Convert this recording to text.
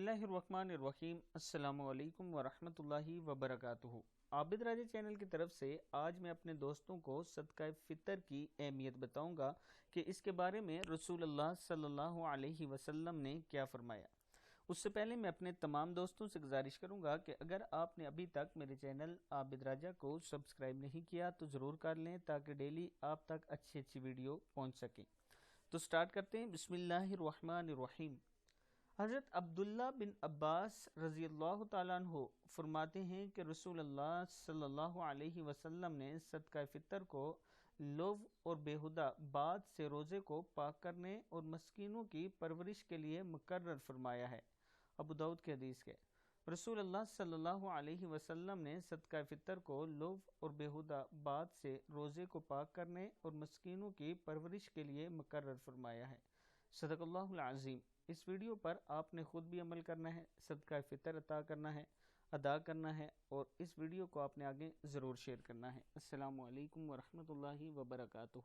बिस्मिल्लाहिर्रहमानिर्रहीम। अस्सलामु अलैकुम वरहमतुल्लाहि वबरकातुहू। आबिद राजा चैनल की तरफ से आज मैं अपने दोस्तों को सदका फ़ितर की अहमियत बताऊंगा कि इसके बारे में रसूलुल्लाह सल्लल्लाहु अलैहि वसल्लम ने क्या फरमाया। उससे पहले मैं अपने तमाम दोस्तों से गुजारिश करूंगा कि अगर आपने अभी तक मेरे चैनल आबिद राजा को सब्सक्राइब नहीं किया तो ज़रूर कर लें ताकि डेली आप तक अच्छी अच्छी वीडियो पहुँच सकें। तो स्टार्ट करते हैं। बिस्मिल्लाहिर्रहमानिर्रहीम। हज़रत अब्दुल्ला बिन अब्बास रज़ियल्लाहु ताला अन्हु फरमाते हैं कि रसूलुल्लाह सल्लल्लाहु अलैहि वसल्लम ने सदका फ़ितर को लोभ और बेहुदा बात से रोज़े को पाक करने और मस्कीनों की परवरिश के लिए मुकर्रर फरमाया है। अबू दाऊद के हदीस के रसूलुल्लाह सल्लल्लाहु अलैहि वसल्लम ने सदका फ़ितर को लोभ और बेहुदा बात से रोज़े को पाक करने और मस्कीनों की परवरिश के लिए मुकर्रर फरमाया है। सदक़ल्लाहुल अज़ीम। इस वीडियो पर आपने खुद भी अमल करना है, सदका फ़ितर अदा करना है और इस वीडियो को आपने आगे ज़रूर शेयर करना है। अस्सलामु अलैकुम वरहमतुल्लाहि वबरकातुहू।